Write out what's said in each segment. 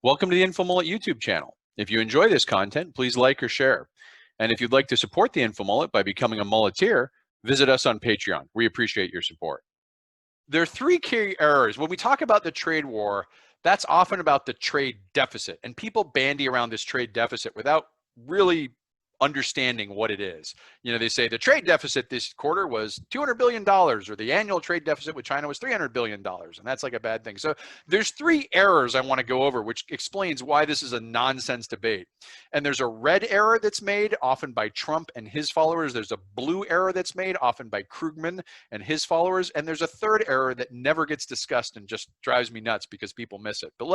Welcome to the InfoMullet YouTube channel. If you enjoy this content, please like or share. And if you'd like to support the InfoMullet by becoming a mulleteer, visit us on Patreon. We appreciate your support. There are three key errors. When we talk about the trade war, that's often about the trade deficit. And people bandy around this trade deficit without really understanding what it is. You know, they say the trade deficit this quarter was $200 billion, or the annual trade deficit with China was $300 billion, and that's like a bad thing. So there's three errors I want to go over, which explains why this is a nonsense debate. And there's a red error that's made, often by Trump and his followers. There's a blue error that's made, often by Krugman and his followers. And there's a third error that never gets discussed and just drives me nuts because people miss it. But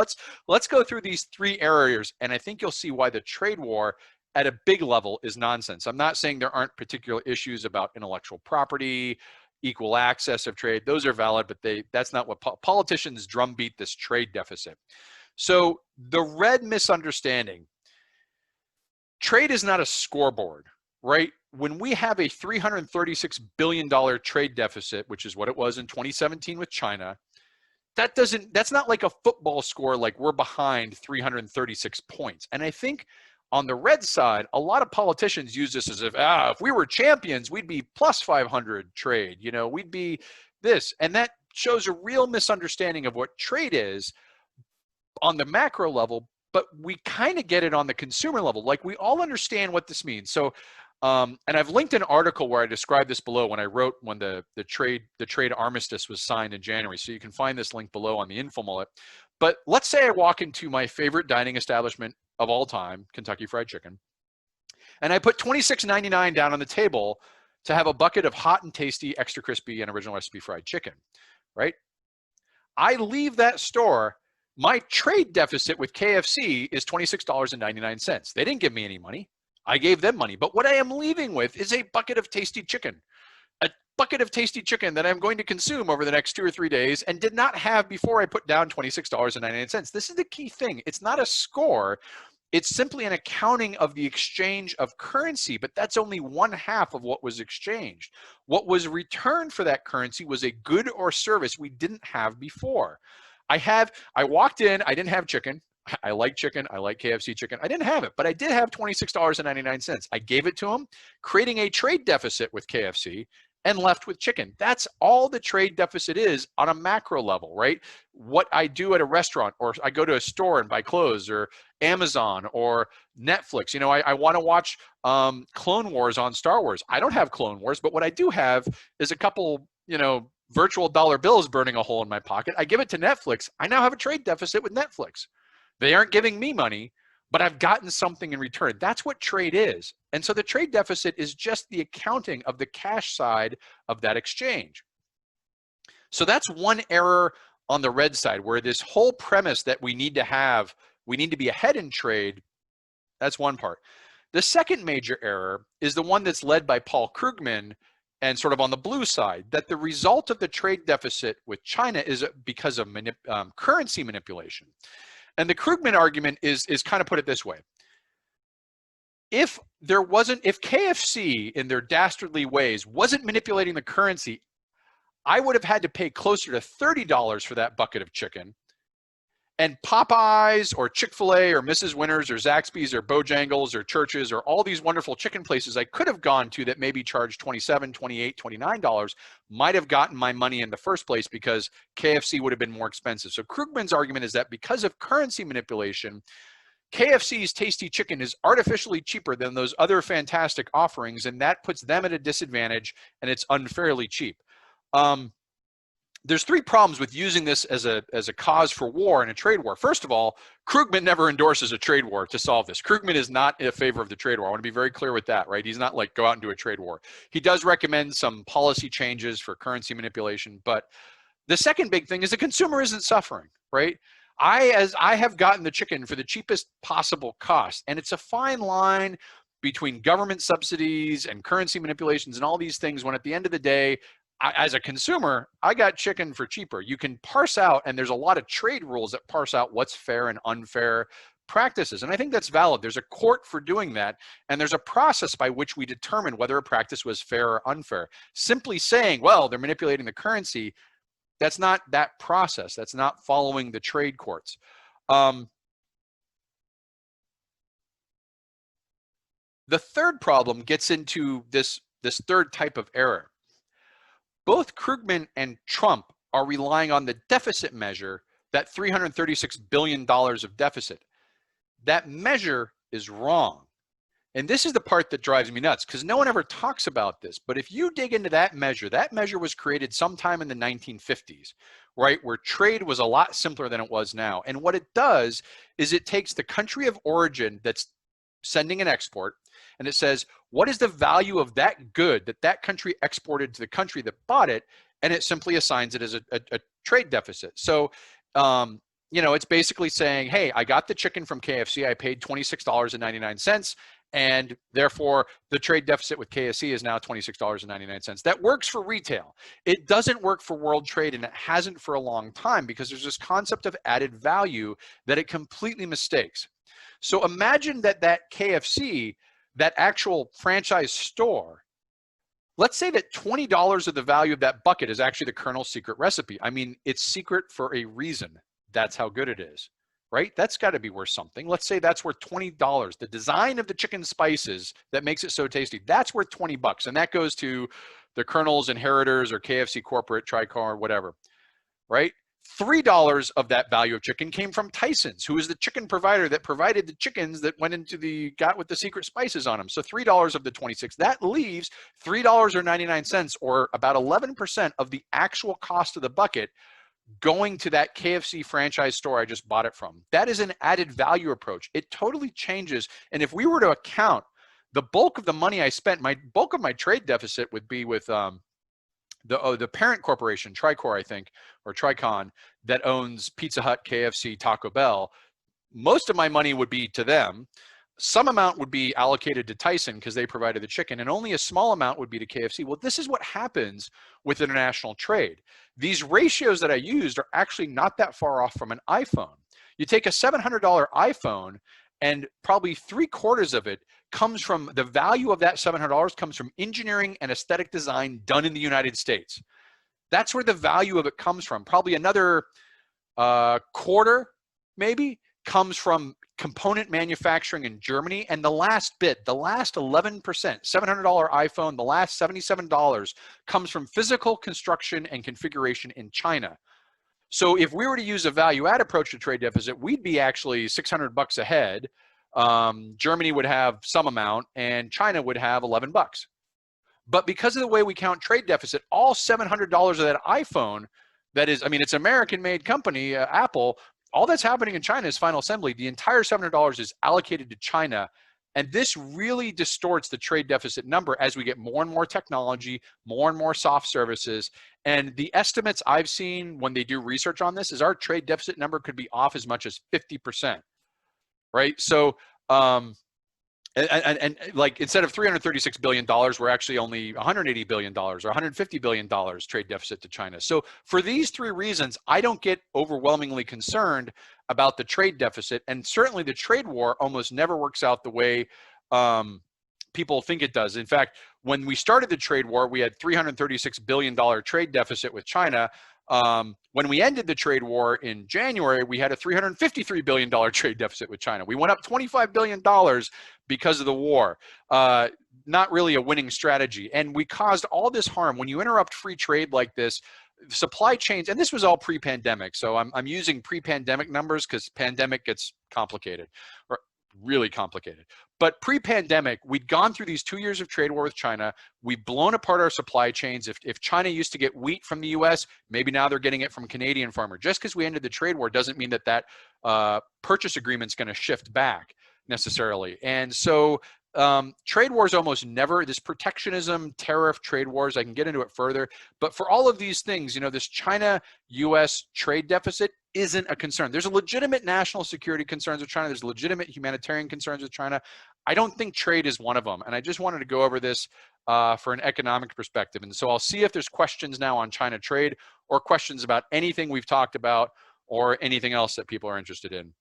let's go through these three errors, and I think you'll see why the trade war at a big level is nonsense. I'm not saying there aren't particular issues about intellectual property, equal access of trade. Those are valid, but that's not what politicians drumbeat this trade deficit. So the red misunderstanding, trade is not a scoreboard, right? When we have a $336 billion trade deficit, which is what it was in 2017 with China, that's not like a football score, like we're behind 336 points. And I think on the red side, a lot of politicians use this as if we were champions, we'd be plus 500 trade, you know, we'd be this. And that shows a real misunderstanding of what trade is on the macro level, but we kind of get it on the consumer level. Like, we all understand what this means. So, and I've linked an article where I described this below when I wrote when the trade armistice was signed in January. So you can find this link below on the InfoMullet. But let's say I walk into my favorite dining establishment of all time, Kentucky Fried Chicken, and I put $26.99 down on the table to have a bucket of hot and tasty, extra crispy, and original recipe fried chicken, right? I leave that store, my trade deficit with KFC is $26.99. They didn't give me any money. I gave them money. But what I am leaving with is a bucket of tasty chicken. A bucket of tasty chicken that I'm going to consume over the next 2 or 3 days and did not have before I put down $26.99. This is the key thing. It's not a score. It's simply an accounting of the exchange of currency, but that's only one half of what was exchanged. What was returned for that currency was a good or service we didn't have before. I walked in, I didn't have chicken. I like chicken. I like KFC chicken. I didn't have it, but I did have $26.99. I gave it to them, creating a trade deficit with KFC, and left with chicken. That's all the trade deficit is on a macro level, right? What I do at a restaurant, or I go to a store and buy clothes, or Amazon or Netflix. You know, I want to watch Clone Wars on Star Wars. I don't have Clone Wars, but what I do have is a couple, you know, virtual dollar bills burning a hole in my pocket. I give it to Netflix. I now have a trade deficit with Netflix. They aren't giving me money, but I've gotten something in return. That's what trade is. And so the trade deficit is just the accounting of the cash side of that exchange. So that's one error on the red side, where this whole premise that we need to be ahead in trade, that's one part. The second major error is the one that's led by Paul Krugman, and sort of on the blue side, that the result of the trade deficit with China is because of currency manipulation. And the Krugman argument is kind of put it this way. If KFC in their dastardly ways wasn't manipulating the currency, I would have had to pay closer to $30 for that bucket of chicken. And Popeyes or Chick-fil-A or Mrs. Winners or Zaxby's or Bojangles or Church's or all these wonderful chicken places I could have gone to that maybe charged $27, $28, $29 might have gotten my money in the first place, because KFC would have been more expensive. So Krugman's argument is that because of currency manipulation, KFC's tasty chicken is artificially cheaper than those other fantastic offerings, and that puts them at a disadvantage, and it's unfairly cheap. There's three problems with using this as a cause for war and a trade war. First of all, Krugman never endorses a trade war to solve this. Krugman is not in favor of the trade war. I want to be very clear with that, right? He's not like, go out and do a trade war. He does recommend some policy changes for currency manipulation. But the second big thing is the consumer isn't suffering, right? I have gotten the chicken for the cheapest possible cost. And it's a fine line between government subsidies and currency manipulations and all these things, when at the end of the day, as a consumer, I got chicken for cheaper. You can parse out, and there's a lot of trade rules that parse out what's fair and unfair practices. And I think that's valid. There's a court for doing that. And there's a process by which we determine whether a practice was fair or unfair. Simply saying, well, they're manipulating the currency, that's not that process. That's not following the trade courts. The third problem gets into this third type of error. Both Krugman and Trump are relying on the deficit measure, that $336 billion of deficit. That measure is wrong. And this is the part that drives me nuts, because no one ever talks about this. But if you dig into that measure was created sometime in the 1950s, right, where trade was a lot simpler than it was now. And what it does is it takes the country of origin that's sending an export, and it says, what is the value of that good that that country exported to the country that bought it? And it simply assigns it as a trade deficit. So, it's basically saying, hey, I got the chicken from KFC, I paid $26.99, and therefore the trade deficit with KFC is now $26.99. That works for retail. It doesn't work for world trade, and it hasn't for a long time, because there's this concept of added value that it completely mistakes. So imagine that KFC, that actual franchise store, let's say that $20 of the value of that bucket is actually the Colonel's secret recipe. I mean, it's secret for a reason. That's how good it is, right? That's got to be worth something. Let's say that's worth $20. The design of the chicken spices that makes it so tasty, that's worth $20. And that goes to the Colonel's inheritors or KFC corporate, Tricar, whatever, right? $3 of that value of chicken came from Tyson's, who is the chicken provider that provided the chickens that went into got with the secret spices on them. So $3 of the 26, that leaves $3.99, or about 11% of the actual cost of the bucket, going to that KFC franchise store I just bought it from. That is an added value approach. It totally changes. And if we were to account the bulk of the money I spent, bulk of my trade deficit would be with the parent corporation, Tricor, I think, or Tricon, that owns Pizza Hut, KFC, Taco Bell. Most of my money would be to them. Some amount would be allocated to Tyson because they provided the chicken, and only a small amount would be to KFC. Well, this is what happens with international trade. These ratios that I used are actually not that far off from an iPhone. You take a $700 iPhone, and probably 3/4 of it comes from, the value of that $700 comes from engineering and aesthetic design done in the United States. That's where the value of it comes from. Probably another quarter, maybe, comes from component manufacturing in Germany. And the last bit, the last 11%, $700 iPhone, the last $77 comes from physical construction and configuration in China. So if we were to use a value add approach to trade deficit, we'd be actually $600 ahead. Germany would have some amount, and China would have $11. But because of the way we count trade deficit, all $700 of that iPhone, that is, I mean, it's an American-made company, Apple, all that's happening in China is final assembly. The entire $700 is allocated to China. And this really distorts the trade deficit number as we get more and more technology, more and more soft services. And the estimates I've seen when they do research on this is our trade deficit number could be off as much as 50%, right? So, and like, instead of $336 billion, we're actually only $180 billion or $150 billion trade deficit to China. So for these three reasons, I don't get overwhelmingly concerned about the trade deficit. And certainly the trade war almost never works out the way people think it does. In fact, when we started the trade war, we had $336 billion trade deficit with China. When we ended the trade war in January, we had a $353 billion trade deficit with China. We went up $25 billion because of the war. Not really a winning strategy. And we caused all this harm. When you interrupt free trade like this, supply chains, and this was all pre-pandemic. So I'm using pre-pandemic numbers because pandemic gets complicated, or really complicated. But pre-pandemic, we'd gone through these 2 years of trade war with China. We've blown apart our supply chains. If China used to get wheat from the US, maybe now they're getting it from Canadian farmer. Just because we ended the trade war doesn't mean that purchase agreement's going to shift back necessarily. And so trade wars almost never, this protectionism, tariff, trade wars, I can get into it further. But for all of these things, you know, this China-US trade deficit isn't a concern. There's a legitimate national security concerns with China. There's legitimate humanitarian concerns with China. I don't think trade is one of them. And I just wanted to go over this for an economic perspective. And so I'll see if there's questions now on China trade or questions about anything we've talked about or anything else that people are interested in.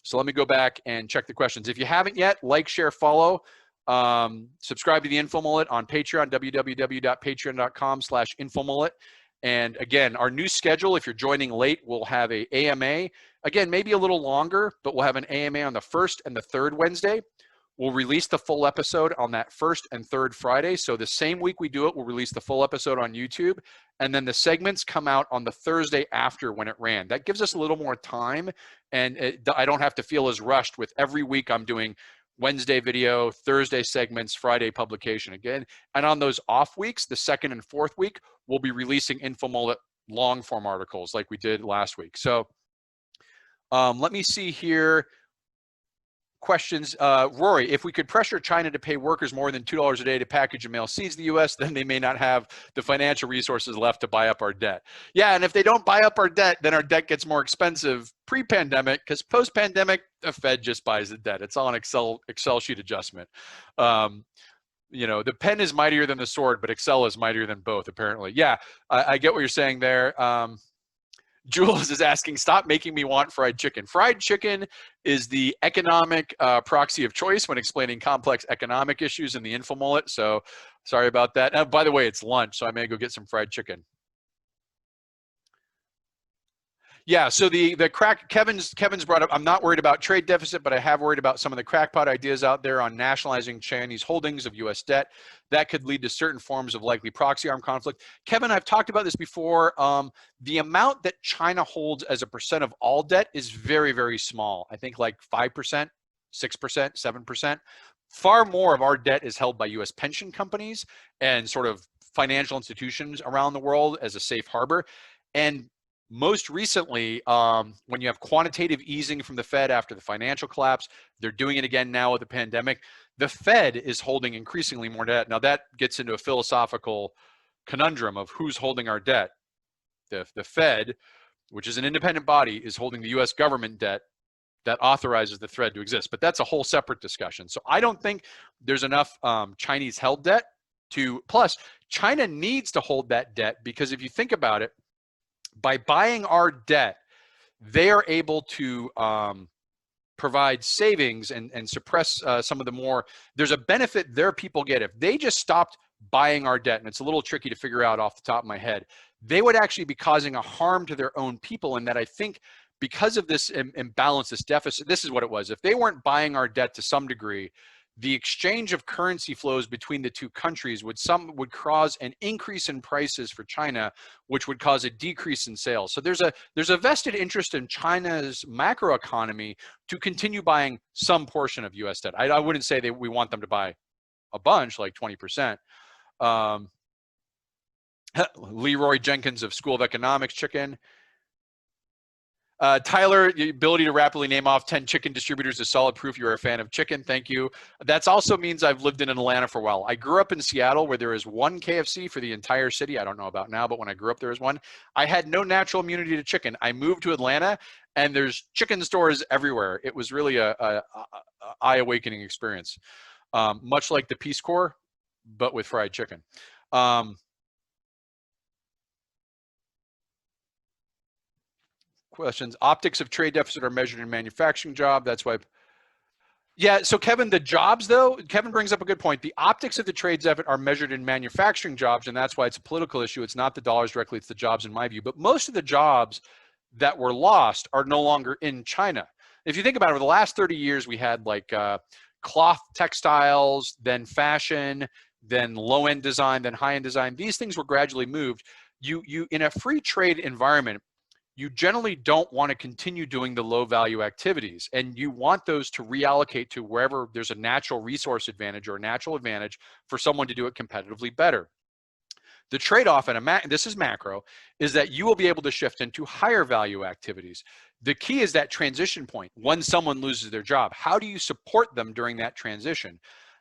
So let me go back and check the questions. If you haven't yet, like, share, follow. Subscribe to the InfoMullet on Patreon, www.patreon.com/InfoMullet. And again, our new schedule, if you're joining late, we'll have a AMA. Again, maybe a little longer, but we'll have an AMA on the first and the third Wednesday. We'll release the full episode on that first and third Friday. So the same week we do it, we'll release the full episode on YouTube. And then the segments come out on the Thursday after when it ran. That gives us a little more time. And I don't have to feel as rushed with every week I'm doing Wednesday video, Thursday segments, Friday publication again. And on those off weeks, the second and fourth week, we'll be releasing InfoMullet long form articles like we did last week. So let me see here. Questions. Rory, if we could pressure China to pay workers more than $2 a day to package and mail seeds to the U.S., then they may not have the financial resources left to buy up our debt. Yeah, and if they don't buy up our debt, then our debt gets more expensive pre-pandemic, because post-pandemic, the Fed just buys the debt. It's all an Excel sheet adjustment. The pen is mightier than the sword, but Excel is mightier than both, apparently. Yeah, I get what you're saying there. Jules is asking, stop making me want fried chicken. Fried chicken is the economic proxy of choice when explaining complex economic issues in the InfoMullet. So sorry about that. By the way, it's lunch, so I may go get some fried chicken. Yeah, so the crack, Kevin's brought up, I'm not worried about trade deficit, but I have worried about some of the crackpot ideas out there on nationalizing Chinese holdings of U.S. debt. That could lead to certain forms of likely proxy arm conflict. Kevin, I've talked about this before. The amount that China holds as a percent of all debt is very, very small. I think like 5%, 6%, 7%. Far more of our debt is held by U.S. pension companies and sort of financial institutions around the world as a safe harbor. And most recently, when you have quantitative easing from the Fed after the financial collapse, they're doing it again now with the pandemic. The Fed is holding increasingly more debt. Now that gets into a philosophical conundrum of who's holding our debt. The Fed, which is an independent body, is holding the U.S. government debt that authorizes the Fed to exist. But that's a whole separate discussion. So I don't think there's enough Chinese held debt to, plus China needs to hold that debt, because if you think about it, by buying our debt, they are able to provide savings and suppress some of the more, there's a benefit their people get. If they just stopped buying our debt, and it's a little tricky to figure out off the top of my head, they would actually be causing a harm to their own people. And that I think because of this imbalance, this deficit, this is what it was. If they weren't buying our debt to some degree, the exchange of currency flows between the two countries would cause an increase in prices for China, which would cause a decrease in sales. So there's a vested interest in China's macroeconomy to continue buying some portion of U.S. debt. I wouldn't say that we want them to buy a bunch, like 20%. Leroy Jenkins of School of Economics, chicken. Tyler, the ability to rapidly name off 10 chicken distributors is solid proof you're a fan of chicken. Thank you. That also means I've lived in Atlanta for a while. I grew up in Seattle where there is one KFC for the entire city. I don't know about now, but when I grew up, there was one. I had no natural immunity to chicken. I moved to Atlanta and there's chicken stores everywhere. It was really a eye-awakening experience, much like the Peace Corps, but with fried chicken. Questions. Optics of trade deficit are measured in manufacturing job. That's why. Yeah. So Kevin, the jobs though, Kevin brings up a good point. The optics of the trade deficit are measured in manufacturing jobs, and that's why it's a political issue. It's not the dollars directly, it's the jobs in my view. But most of the jobs that were lost are no longer in China. If you think about it, over the last 30 years, we had like cloth textiles, then fashion, then low-end design, then high-end design. These things were gradually moved. You in a free trade environment, you generally don't want to continue doing the low value activities, and you want those to reallocate to wherever there's a natural resource advantage or a natural advantage for someone to do it competitively better. The trade-off, and this is macro, is that you will be able to shift into higher value activities. The key is that transition point. When someone loses their job, how do you support them during that transition?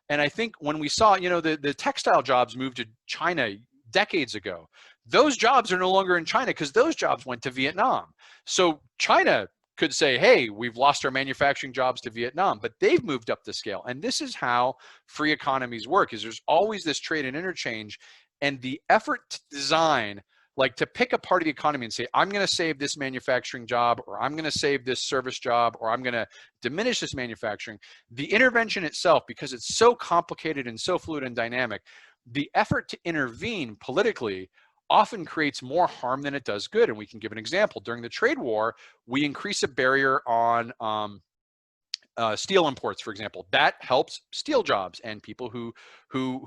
And I think when we saw, the textile jobs moved to China decades ago, those jobs are no longer in China because those jobs went to Vietnam. So China could say, hey, we've lost our manufacturing jobs to Vietnam, but they've moved up the scale. And this is how free economies work, is there's always this trade and interchange, and the effort to design, like to pick a part of the economy and say, I'm going to save this manufacturing job, or I'm going to save this service job, or I'm going to diminish this manufacturing. The intervention itself, because it's so complicated and so fluid and dynamic, the effort to intervene politically often creates more harm than it does good. And we can give an example. During the trade war, we increased a barrier on steel imports, for example, that helps steel jobs and people who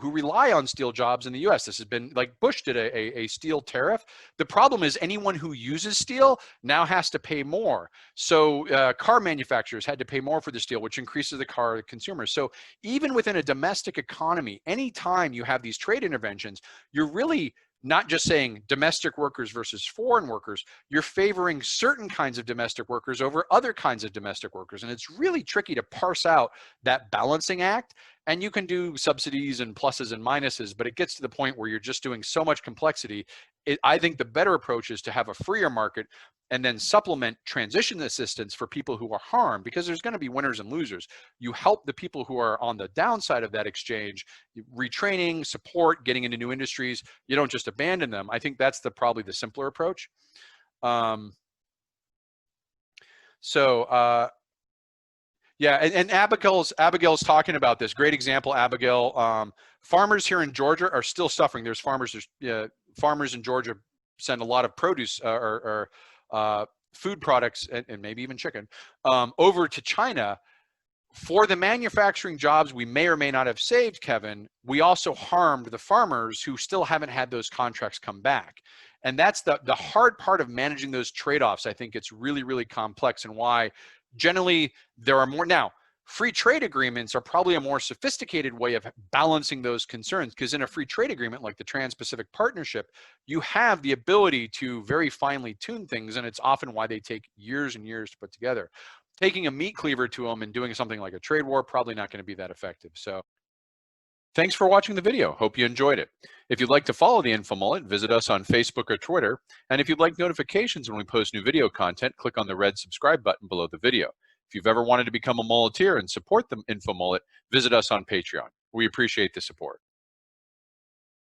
rely on steel jobs in the U.S. This has been like Bush did a steel tariff. The problem is anyone who uses steel now has to pay more. So car manufacturers had to pay more for the steel, which increases the car consumers. So even within a domestic economy, anytime you have these trade interventions, you're really not just saying domestic workers versus foreign workers, you're favoring certain kinds of domestic workers over other kinds of domestic workers. And it's really tricky to parse out that balancing act. And you can do subsidies and pluses and minuses, but it gets to the point where you're just doing so much complexity. I think the better approach is to have a freer market and then supplement transition assistance for people who are harmed, because there's going to be winners and losers. You help the people who are on the downside of that exchange, retraining, support, getting into new industries. You don't just abandon them. I think that's probably the simpler approach. Yeah, and Abigail's talking about this. Great example, Abigail. Farmers here in Georgia are still suffering. There's farmers in Georgia send a lot of produce or food products and maybe even chicken over to China. For the manufacturing jobs we may or may not have saved, Kevin, we also harmed the farmers who still haven't had those contracts come back. And that's the hard part of managing those trade-offs. I think it's really, really complex, and why generally there are more. Now, free trade agreements are probably a more sophisticated way of balancing those concerns, because in a free trade agreement like the Trans-Pacific Partnership, you have the ability to very finely tune things, and it's often why they take years and years to put together. Taking a meat cleaver to them and doing something like a trade war, probably not going to be that effective. So thanks for watching the video. Hope you enjoyed it. If you'd like to follow the Info Mullet, visit us on Facebook or Twitter. And if you'd like notifications when we post new video content, click on the red subscribe button below the video. If you've ever wanted to become a mulleteer and support the Info Mullet, visit us on Patreon. We appreciate the support.